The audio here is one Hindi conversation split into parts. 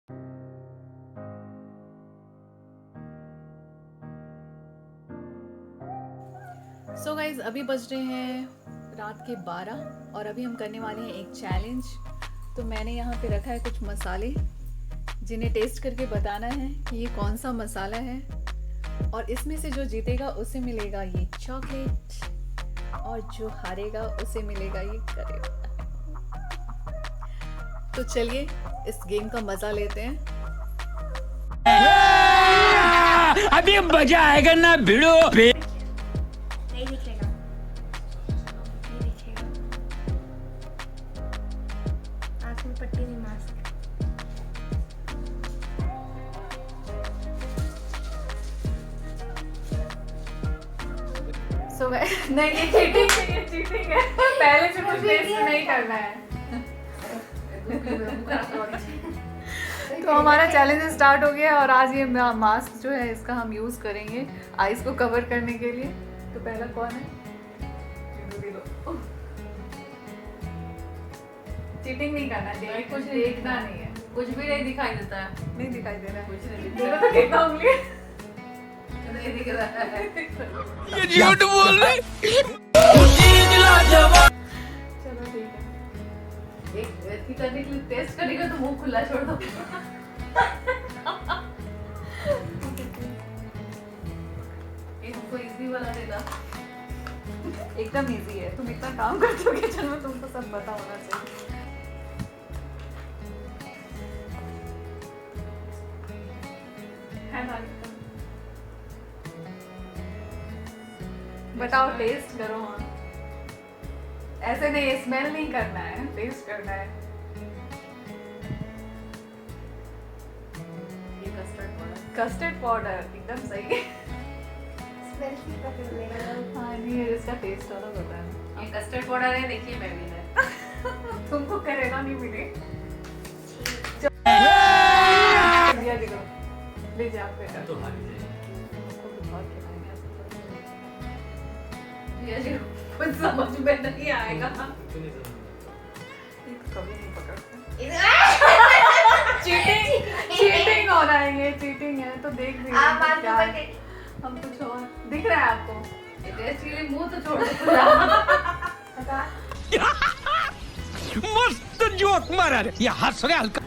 सो गाइज अभी बज रहे हैं रात के 12 और अभी हम करने वाले हैं एक चैलेंज। तो मैंने यहाँ पे रखा है कुछ मसाले जिन्हें टेस्ट करके बताना है कि ये कौन सा मसाला है, और इसमें से जो जीतेगा उसे मिलेगा ये चॉकलेट और जो हारेगा उसे मिलेगा ये करेला। तो चलिए इस गेम का मजा लेते हैं। अभी मजा आएगा ना भिड़ो। नहीं दिखेगा, नहीं दिखेगा। आँख में पट्टी नहीं, मास्क। सो नहीं, ये चीटिंग है, ये चीटिंग है। पहले से कुछ टेस्ट नहीं करना है। तो हमारा चैलेंज स्टार्ट हो गया और आज ये मास्क जो है इसका हम यूज करेंगे आईज को कवर करने के लिए। तो पहला कौन है? चीटिंग नहीं करना चाहिए, कुछ देखना नहीं है, कुछ भी नहीं दिखाई देता है। नहीं दिखाई दे रहा है। कुछ नहीं देखो तो कितना उंगली नहीं दिख रहा है। ये झूठ बोल रहे। चलो ठीक है। एक की करने के लिए टेस्ट करेगा तो मुंह खुला छोड़ दो। इसको इजी वाला देगा। एकदम इजी है, तुम इतना काम करते हो किचन में, तुमको सब पता होना चाहिए। है ना? बताओ, टेस्ट करो। हाँ, ऐसे नहीं, स्मेल नहीं करना है, टेस्ट करना है। ये कस्टर्ड पाउडर। कस्टर्ड पाउडर एकदम सही। स्मेल की पकड़ लेगा। हाँ, नहीं है, इसका टेस्ट अलग होता है। ये कस्टर्ड पाउडर है, देखिए मैं भी है। तुमको करेगा नहीं मिले। दिया देखो, ले जा बेटा। तो हारी जाएगी। ये जो कुछ समझ में नहीं आएगा। कभी नहीं पकड़ते। चीटिंग हो रहा है, ये चीटिंग है। तो देख भी आप रहे हैं आलू क्या है। पकड़- हम कुछ और दिख रहा है आपको। ये टेस्ट के लिए मुंह तो छोड़ दो खुला। बता। मस्त जोक मारा रे। ये हंस रहे हल्का।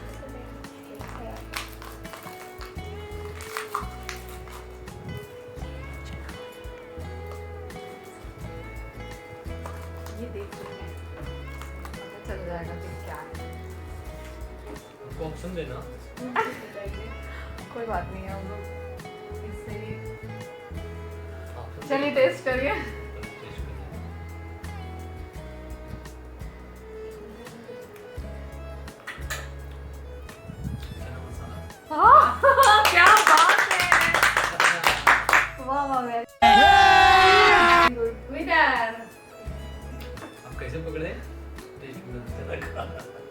ये देख रहे हैं, पता चल जाएगा कि क्या है। ऑप्शन देना। कोई बात नहीं है, हम लोग इससे ही। चलिए टेस्ट करिए। हाँ, क्या बात है। वाह वाह, वेरी गुड विनर। आप कैसे पकड़े?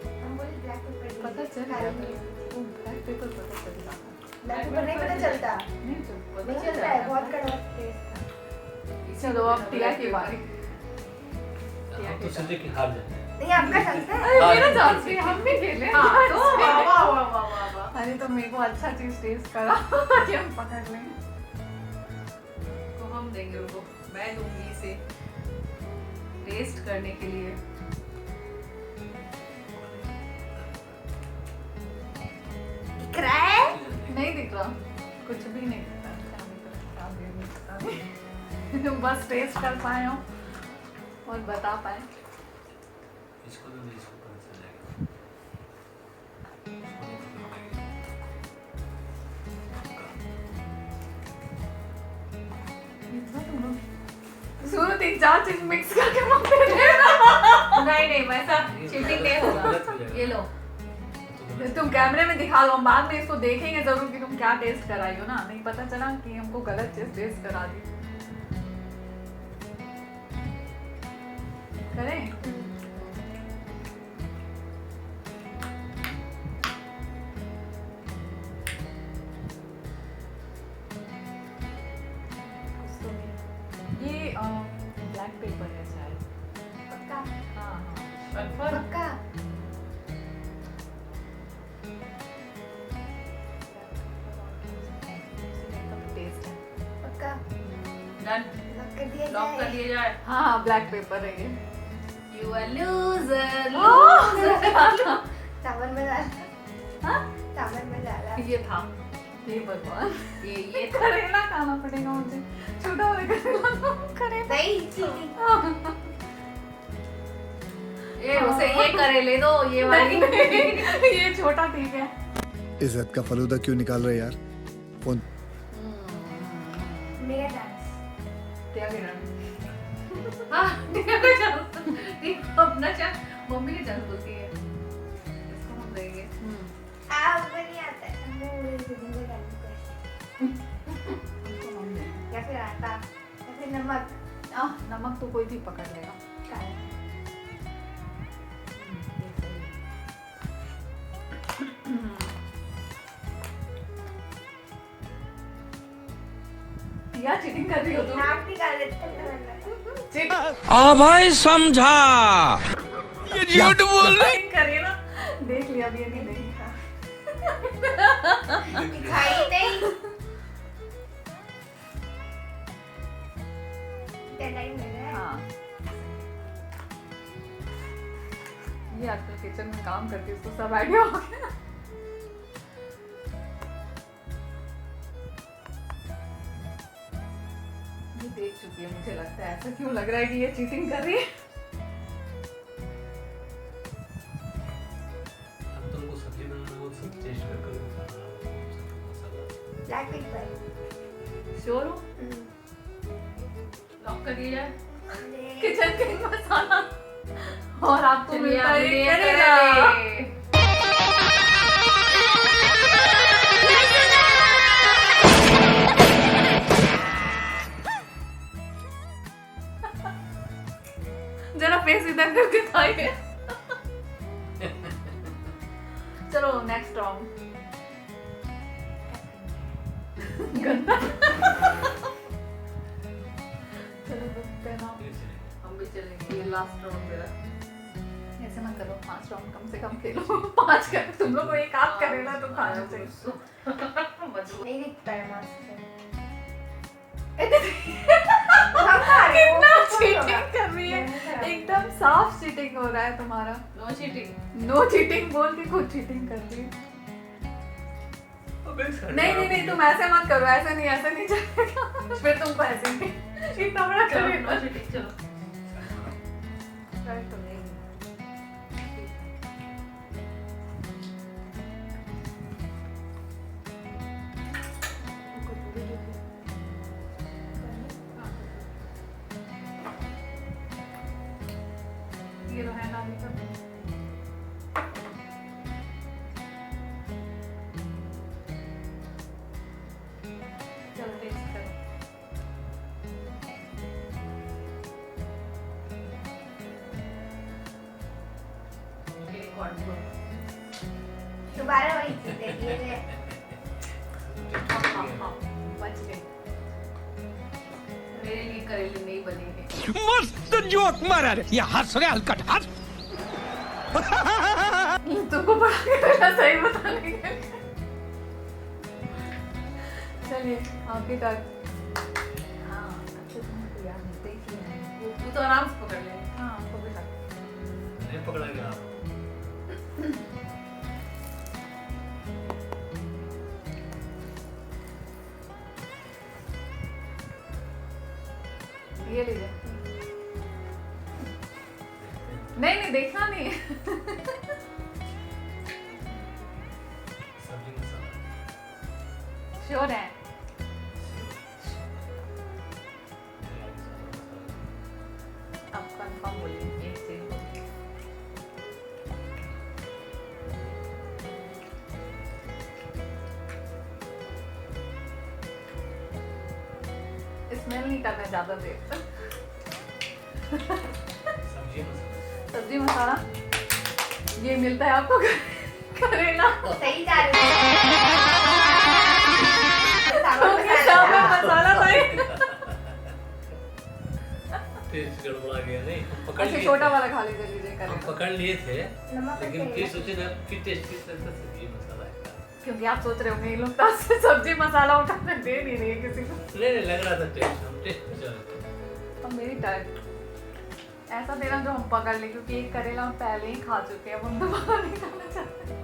हम बोले ब्लैक पेपर। पता चल गया, ब्लैक पेपर पता चल गया। ब्लैक पेपर नहीं पता चलता। नहीं तो पता नहीं चल चलता जाता है, बहुत कड़वा टेस्ट था। चलो अब टिया की बारी। तो सोचे कि हार जाए। नहीं, आपका चलता है। अरे मेरा चांस भी, हम भी खेले। हाँ, तो वाह वाह वाह वाह वाह वाह। अरे तो मेरे को अच्छा चीज टेस्ट करा कि हम पकड़ लें। तो हम देंगे उनको, मैं दूंगी इसे टेस्ट करने के लिए। दिख रहा है? नहीं दिख रहा, कुछ भी नहीं दिख रहा। क्या दिख रहा, क्या नहीं पता नहीं। तुम बस टेस्ट कर पाए हो और बता पाए। इसको तो नहीं, इसको पता चल जाएगा। सुनो, 3-4 चीज मिक्स करके मत दे। नहीं नहीं, वैसा चीटिंग नहीं होगा। ये लो। तुम कैमरे में दिखा लो, हम बाद में इसको देखेंगे जरूर कि तुम क्या टेस्ट कराई हो ना। नहीं पता चला कि हमको गलत चीज टेस्ट करा दी। करें? ये ब्लैक पेपर है शायद। पक्का? हाँ हाँ। कंफर्म। पक्का? डन लॉक कर दिया लॉक कर जाए। दिया जाए हाँ ब्लैक पेपर है ये। यू आर लूजर सावन में डाल। हाँ? सावन में डाला। ये था ये भगवान ये करेला खाना पड़ेगा मुझे। छोटा वाला करेला तो करेला। नहीं चीटिंग। ये उसे ये करे ले दो ये वाली ये छोटा ठीक है। इज्जत का फलूदा क्यों निकाल रहे यार? फोन मेरा डांस। क्या किरण? हाँ ठीक है चलो अपना चाह मम्मी के चांस बोलती है इसको हम देंगे आपको नहीं आता है। मुझे जिंदगी डालने को ऐसे। या फिर आटा या फिर नमक। नमक तो कोई भी पकड़ लेगा। काला। या चीटिंग कर रही हो तुम? नाक निकाल देते हैं भाई समझा ये झूठ बोल रहे चीटिंग कर रही है ना? देख लिया अभी नहीं देखा। दिखाई नहीं। डेडलाइन मिल रहा है। हाँ ये आजकल किचन में काम करती है उसको सब आइडिया हो गया। ये देख चुकी है मुझे लगता है। ऐसा क्यों लग रहा है कि ये चीटिंग कर रही है? अब तुमको सब्जी बनाना हो सब टेस्ट कर खाना मसाला ब्लैक पेपर। श्योर हो? लॉक कर दिया जाए किचन किंग मसाला और आपको चलिए मिलता आप है ले करेला। जरा फेस इधर करके दिखाइए। चलो नेक्स्ट राउंड। गंदा। चलो तो पहनाओ। हम भी चलेंगे ये लास्ट राउंड मेरा ऐसे मत करो 5 राउंड कम से कम खेलो। 5 कर तुम लोग को एक आप करेला तो खाना चाहिए। मधु नहीं दिखता है मास्क से। कितना चीटिंग कर रही है। एकदम साफ चीटिंग हो रहा है तुम्हारा। नो चीटिंग नो चीटिंग बोल के खुद चीटिंग कर रही है। नहीं तुम ऐसे मत करो। ऐसे नहीं चलेगा। फिर तुमको ऐसे नहीं इतना बड़ा चलो करेला। नो चीटिंग चलो Try to make ये लो है नानी का। चलो टेस्ट करो। एक और दो दोबारा वही चीज देखिए ले। हाँ बच गए। मेरे लिए करेले नहीं बनेंगे मस्त जोक मारा रे ये हंस रहे हलकट हंस तुमको पढ़ा के सही बताने के लिए। चलिए आपकी टर्न। हाँ अच्छे तुमको याद नहीं देख लिया। तू तो आराम से पकड़ ले हाँ आपको भी लगा। नहीं पकड़ा गया आप ये लीजिए। नहीं देखना नहीं। सब्जी मसाला श्योर है? अब कंफर्म बोलिए एक चीज। स्मेल नहीं करना ज्यादा देर तक। सब्जी मसाला ये मिलता है आपको करेला। सही जा रही है। क्योंकि सब में मसाला था ही। टेस्ट गड़बड़ा गया नहीं हम पकड़ अच्छा लिए छोटा थे। वाला खा लीजिए हम करेला। पकड़ लिए थे नमक लेकिन अच्छे फिर है। सोचे ना फिर टेस्ट किस तरह से सब्जी मसाला है क्योंकि आप सोच रहे होंगे ये लोग तो से सब्जी मसाला उठा कर दे नहीं रही है किसी को। नहीं लग रहा था टेस्ट, हम टेस्ट पे चले थे। अब मेरी टर्न, ऐसा देना जो हम पकड़ ले, क्योंकि एक करेला हम पहले ही खा चुके हैं, अब हम दोबारा नहीं खाना चाहते।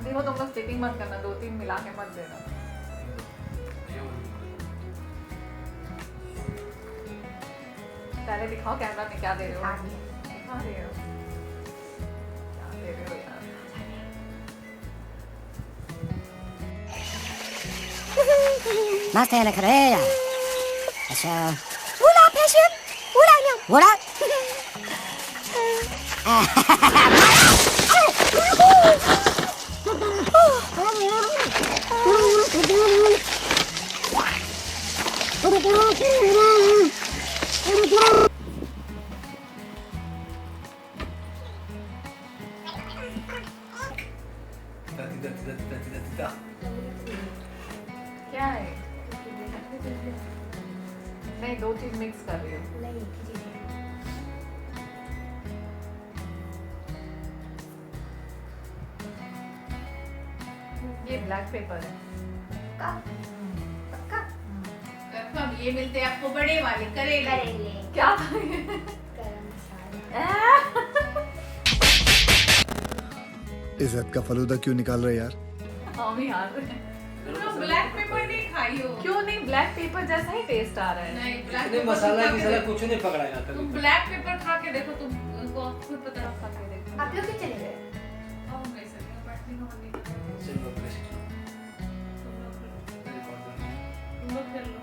देखो तुम लोग चीटिंग मत करना, 2-3 मिला के मत देना। पहले दिखाओ कैमरा में क्या दे रहे हो। दिखा रहे हो क्या दे रहे हो यार। मस्त है लग रहा है यार। अच्छा बोला पैशन बोला ना बोला क्या है? नहीं, 2 चीज मिक्स कर रही हो। ये ब्लैक पेपर है। कंफर्म ये मिलते हैं आपको बड़े वाले करेले। क्या था ये? इज्जत का फलूदा क्यों निकाल रहे यार? हम ही हार रहे हैं। तुम ब्लैक पेपर नहीं खाई हो? क्यों नहीं? ब्लैक पेपर जैसा ही टेस्ट आ रहा है। नहीं ब्लैक नहीं मसाला की साला कुछ नहीं पकड़ा है तुम ब्लैक पेपर खा के देखो, तुमको खुद पता खा के देखो। आप लोग भी चले गए? अब हम नहीं सकते, बैठने का मन नहीं कर रहा। तुम लोग खेल लो।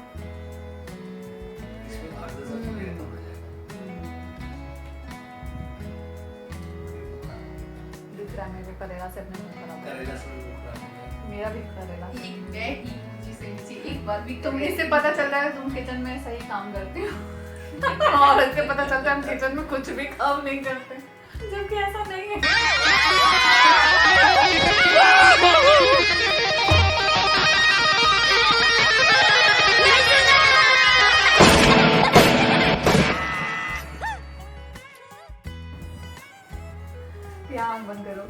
दिख रहा है मेरे करेला से अपने मुंह खराब है। मेरा भी करेला। एक बार भी तुम इससे पता चल रहा है तुम किचन में सही काम करती हो। और इससे पता चलता है हम किचन में कुछ भी काम नहीं करते, जबकि ऐसा नहीं है। क्या आँख बंद करो।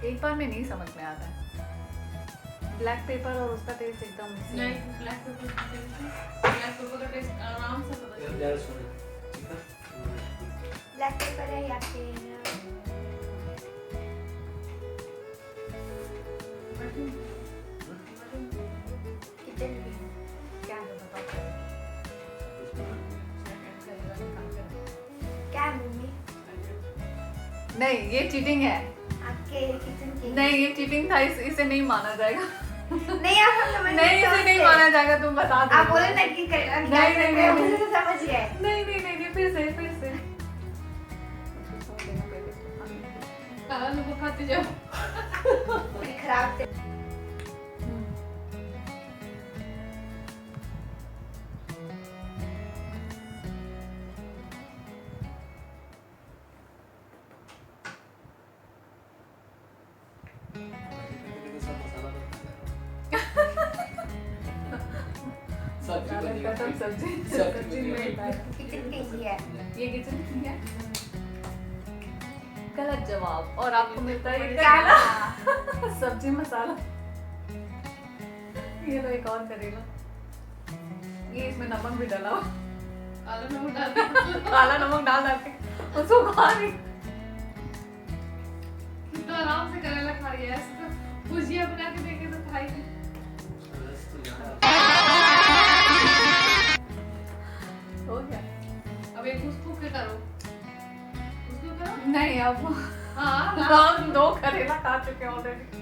एक बार में नहीं समझ में आता है। ब्लैक पेपर और उसका टेस्ट एकदम नहीं, ब्लैक पेपर का टेस्ट आराम से पता चलता है। ब्लैक पेपर है या फिर किचन भी? क्या है बताओ। क्या है मम्मी? नहीं, ये चीटिंग है। आपके किचन की? नहीं, ये चीटिंग था, इसे नहीं माना जाएगा। नहीं आप हम समझ नहीं, इसे नहीं माना जाएगा। तुम बता दो। आप बोले ना कि नहीं समझ गए। नहीं, फिर से काला लोगों खाते जाओ। खराब थे। सब्जी में किचन की है। ये किचन की है। गलत जवाब। और आपको मिलता है ये क्या? सब्जी मसाला। ये लो एक और करेला। ये इसमें नमक भी डाला। काला नमक डाल के काला नमक डाल के उसको खा रही। कितना आराम से करेला खा रही है। ऐसे तो भुजिया बना के देखे तो खाई थी। हो गया। अब एक उसको क्या करो? उसको करो? नहीं, अब हाँ हम 2 करेला खा चुके हैं ऑलरेडी।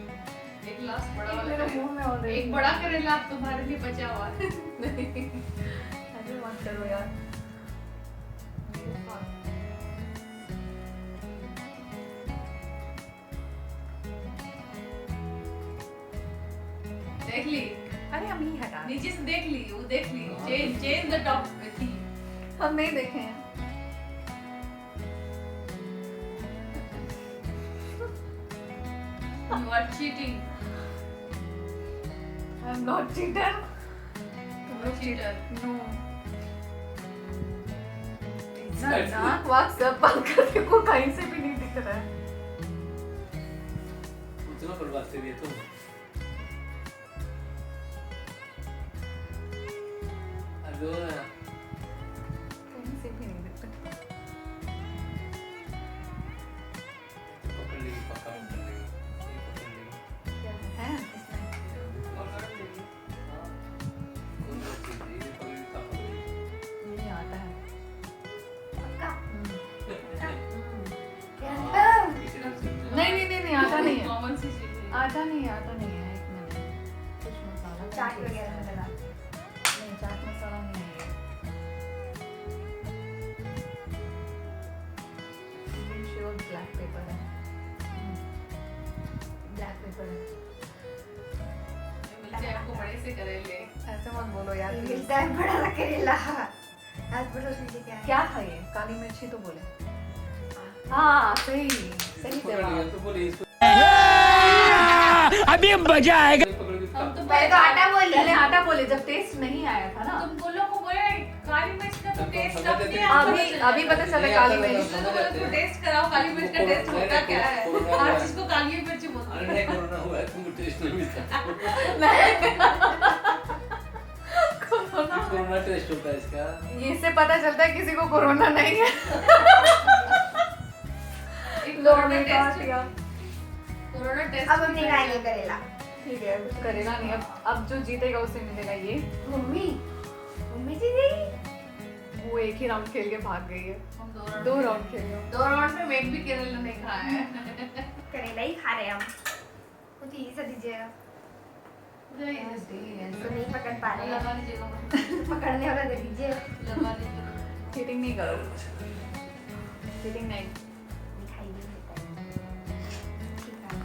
एक लास्ट बड़ा वाला मेरे करेला। मुंह में ऑलरेडी। एक बड़ा करेला अब तुम्हारे लिए बचा हुआ है। नहीं ऐसे मत करो यार मेरे साथ। देख ली अरे हम ही हटा नीचे से देख ली वो देख ली चेंज द टॉप थी हम नहीं देखे हैं। You are cheating I am not cheater. Cheater नो नाक वाक सब बंद कर दे, को कहीं से भी नहीं दिख रहा है। उतना बर्बाद कर दिया तुम। अरे वो ना, कहीं से भी नहीं दिख रहा। पकड़ लेगी, पक्का पकड़ लेगी, ये पकड़ लेगी। क्या है इसमें? पकड़ लेगी। हाँ। कौन सा चीज़ है? ये पकड़ेगी, कहाँ पकड़ेगी? ये आता है। पक्का हाँ, किसी ने सुना। नहीं आता नहीं है। कॉमन सी चीज है आता नहीं है एक मिनट। कुछ मसाला चाट वगैरह में लगा नहीं, चाट मसाला नहीं है। श्योर ब्लैक पेपर है। ब्लैक पेपर है। मिलते आपको बड़े से करेले ऐसे मत बोलो यार please। मिलता है बड़ा सा करेला। आज बड़ा स्वीट क्या है? क्या था ये? काली मिर्ची तो बोले। हाँ सही पकड़ लिया जवाब। तो बोले इसको। अभी मजा आएगा। पकड़ के हम तो मैं तो आटा बोल पहले रही आटा बोले जब टेस्ट नहीं आया था ना। तुम बोलो को बोले काली मिर्च का तो तुम टेस्ट समझ अब लेते नहीं हो। अभी पता चला नहीं काली आता मिर्च। समझ बोलो लेते तो हैं। टेस्ट कराओ काली मिर्च का टेस्ट होता क्या है कोरोना हर हुआ चीज को काली मिर्च बोलते अरे हैं नहीं, कोरोना हुआ है, तुमको टेस्ट नहीं मिलता। कोरोना टेस्ट होता है इसका। ये से पता चलता है किसी को कोरोना नहीं है। एक लोगों कोरोना ने काट टेस्ट दिया। कोरोना टेस्ट अब हम निकालेंगे करेला। ठीक है करेगा नहीं। अब जो जीतेगा उसे मिलेगा ये। मम्मी मम्मी जी गई। वो एक ही राउंड खेल के भाग गई है। हम 2 राउंड खेल गए। 2 राउंड में वेट भी केरल नहीं खाया है करेला ही खा रहे हैं हम। कुछ इजी सा दीजिएगा। तो नहीं पकड़ पा रहे हैं। लगा लीजिएगा पकड़ने वाला दे दीजिए। लगा लीजिएगा चीटिंग नहीं करो। चीटिंग नहीं। दिखाई नहीं देता है। ठीक है।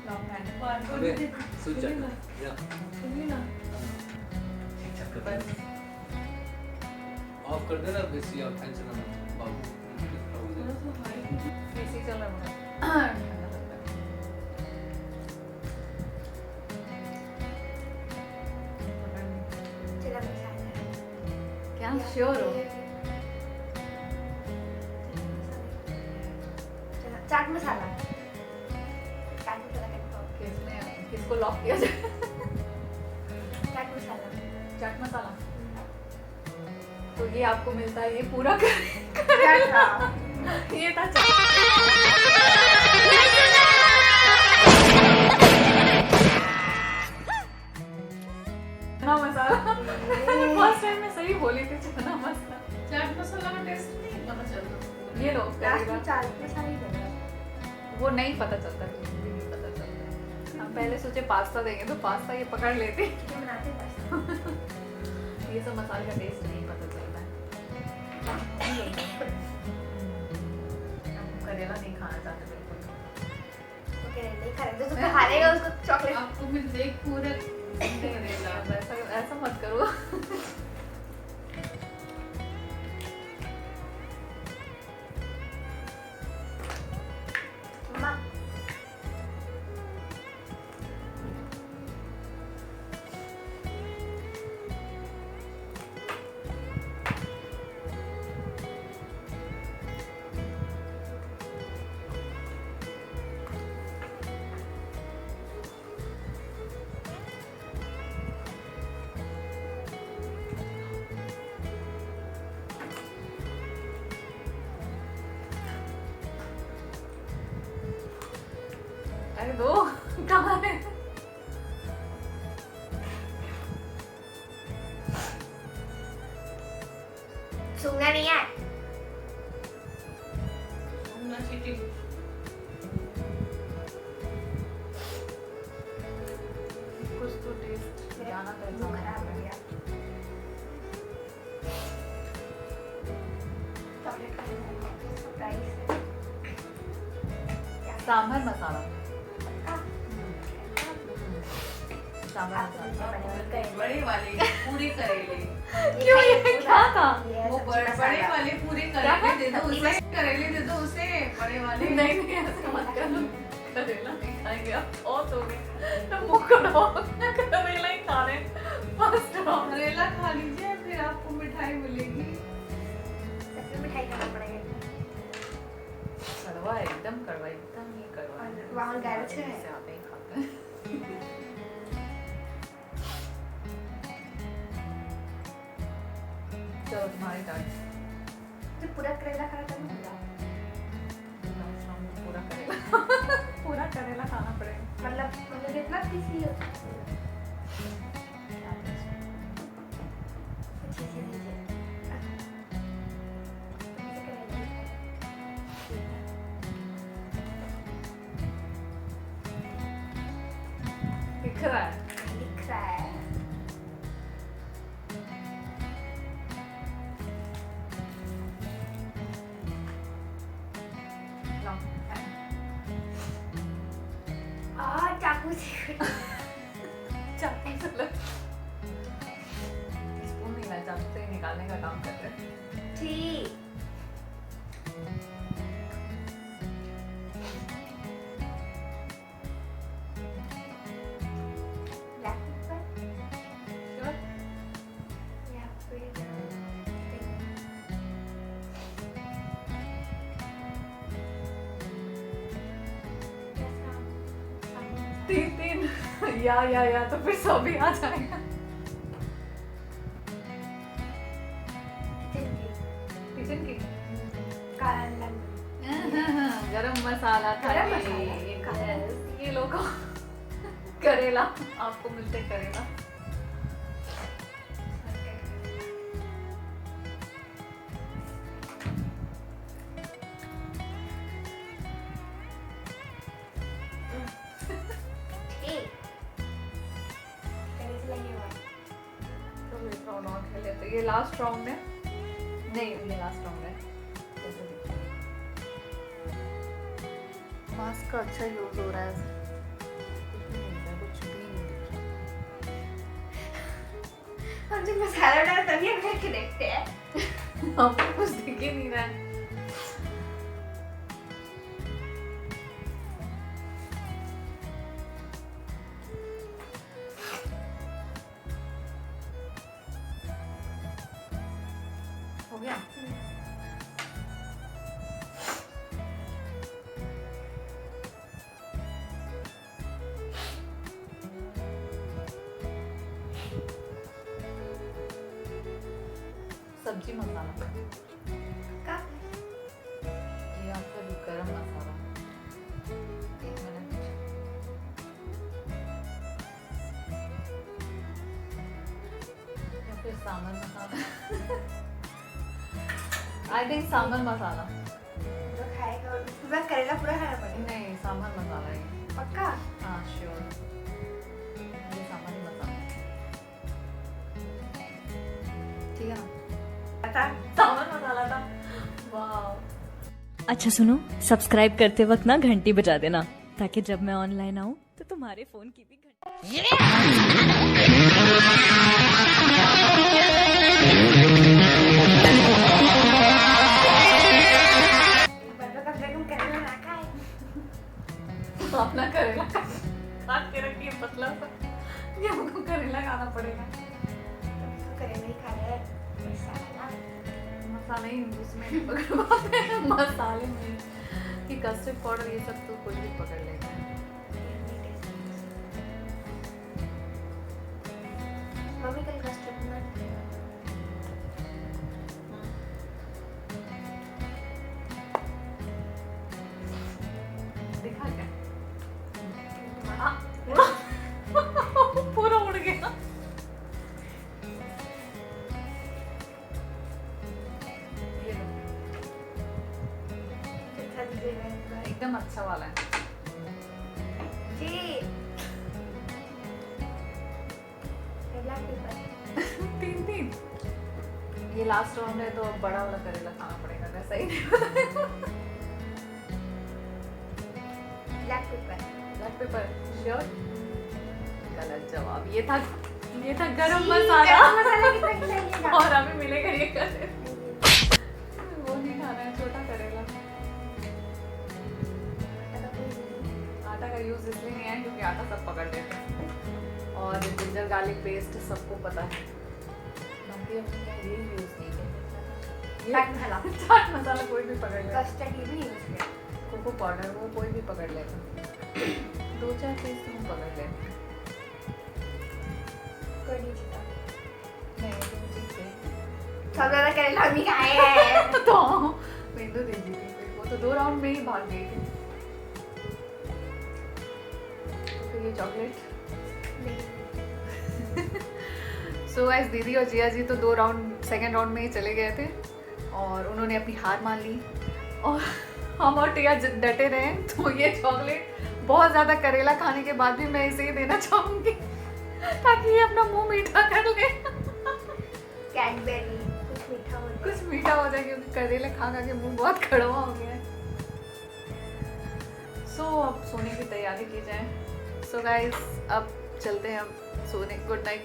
Long hand. अबे सूझ जाता है। या, सुनिए ना। ठीक ठाक कर दे। ऑफ कर देना बेसी और फैन चलाना बाबू। एसी चल रहा है बड़ा। ठंडा लगता है। चला मैं खाया। क्या श्योर हो? चाट मसाला कैसे खाओ? किसने किसको लॉक किया जाए? चाट मसाला चाट मसाला। तो ये आपको मिलता है ये पूरा कर। क्या था? ये था चाट। चना मसाला। फर्स्ट टाइम मैं सही बोली थी चना मसाला। चाट मसाला का टेस्ट नहीं पता चलता ये लो लास्ट करेगा। में चाट मसाला ही देना। वो नहीं पता चलता कुछ भी नहीं पता चलता। हम पहले सोचे पास्ता देंगे तो पास्ता ये पकड़ लेते। क्या बनाते हैं पास्ता? ये सब मसाले का टेस्ट नहीं पता चलता है। हमको करेला नहीं खाना चाहते बिल्कुल। तो करेला ही खा रहे थे। तो खा लेगा उसको चॉकलेट। आपको मिल देख पूरे करेला ऐसा ऐसा मत करो। मम्मा अरे दो कहाँ है? सूंघना नहीं है। घूमना चीटिंग आना तो वो खराब हो गया। चॉकलेट का सरप्राइज है। सांभर मसाला, पक्का? सांभर आपको मसाला। बने हुए करेले। बड़े वाले पूरे करेले, क्यों, ये क्या था? ये वो सब्जी बड़े मसाला। वाले पूरे करेले दे दो उसे, करेले दे दो उसे, बड़े वाले। नहीं नहीं ऐसे मत करो, करेला नहीं खाएंगे आप, बहुत हो गए तो मुंह करो, करेला ही खा रहे हैं फर्स्ट ऑफ। करेला खा लीजिए फिर आपको मिठाई मिलेगी। सबसे मिठाई खाना पड़ेगा। कड़वा है, एकदम कड़वा, एकदम ही कड़वा है। और वहाँ गाजर है। जैसे आप ही खाते हैं। चलो तुम्हारी टर्न। जो पूरा करेला खाना था ना, पूरा करेला पूरा करेला खाना पड़ेगा। मतलब कितना पीसी हो? कुछ ऐसे दीजिए। ऐसे करेले। दिख रहा है। दिख रहा है। लाओ। चाकू से चाकू से लग, स्पून नहीं लाया, चाकू से ही निकालने का काम कर रहे हैं। ठीक। Black pepper Sure? या फिर तीन तीन या तो फिर सौ भी आ जाएगा। किचन की काला नमक। गरम मसाला गरम खाइए। मसाला? Yes, ये लोग करेला आपको मिलते करेला। ठीक। करेले से लगे हुआ। तो ये राउंड और खेल लेते हैं। ये लास्ट राउंड है, नहीं ये लास्ट राउंड है। कैसे दिखता है? मास्क का अच्छा यूज हो रहा है। कुछ भी नहीं दिख रहा, कुछ भी नहीं दिख रहा। हम जब मसाला डाल तभी हम करके देखते हैं। हमको कुछ दिख ही नहीं रहा है। हो गया? सब्जी मसाला, का ये आपका गरम मसाला। एक मिनट। या फिर सांभर मसाला। I think sambar masala. जो खाएगा और उसके बाद करेला पूरा खाना पड़ेगा। नहीं, सांभर मसाला है। पक्का? हाँ श्योर, ये सांभर ही मसाला है। ठीक है ना? पता? सांभर मसाला था। वाह। अच्छा सुनो, सब्सक्राइब करते वक्त ना घंटी बजा देना, ताकि जब मैं ऑनलाइन आऊँ तो तुम्हारे फोन की भी घंटी। बंदों का कम करेला ना खाए। अपना करेला काट के रखिए पतला सा, ये हमको करेला खाना पड़ेगा। तो करेला ही खा रहे हैं। मसाला। मसाले ही उसमें नहीं पकड़ पाते हैं, मसाले में कि कस्टर्ड पाउडर ये सब तो कोई भी पकड़ लेता है। मम्मी कल कस्टर्ड बना दिखा क्या? पूरा उड़ गया। ये लो, अच्छा दीजिएगा। एकदम अच्छा वाला है। ये लास्ट राउंड है तो अब बड़ा वाला करेला खाना पड़ेगा। मैं सही नहीं black pepper. Black pepper sure? गलत जवाब। ये था गरम मसाला। गरम मसाला कितना खिलाइएगा? और अभी मिलेगा ये करेला। वो नहीं खाना है, छोटा करेला। आटा का यूज इसलिए नहीं है क्योंकि आटा सब पकड़ लेते हैं और जिंजर गार्लिक पेस्ट सबको पता है। बाकी अब क्या ये यूज नहीं है। चाट मसाला। चाट मसाला कोई भी पकड़ लेता। कस्टर्ड ये भी नहीं यूज किया। कोको पाउडर वो कोई भी पकड़ लेता। 2-4 चीज तो हम पकड़ लेते। कोई नहीं जीता। नहीं तुम जीते। सब ज्यादा करेला हम ही खाए हैं। तो बिंदु दे दी थी, वो तो 2 राउंड में ही भाग गई थी। तो ये चॉकलेट। सो गाइस दीदी और जिया जी तो 2 राउंड सेकंड राउंड में ही चले गए थे और उन्होंने अपनी हार मान ली और हम और टिया डटे रहे। तो ये चॉकलेट बहुत ज़्यादा करेला खाने के बाद भी मैं इसे ही देना चाहूँगी ताकि ये अपना मुंह मीठा कर ले। कैडबेरी कुछ मीठा हो जाए। कुछ मीठा हो जाए क्योंकि करेले खा खा के मुंह बहुत कड़वा हो गया है। सो अब सोने की तैयारी की जाए। सो गाइस अब चलते हैं, अब सोने। Good night.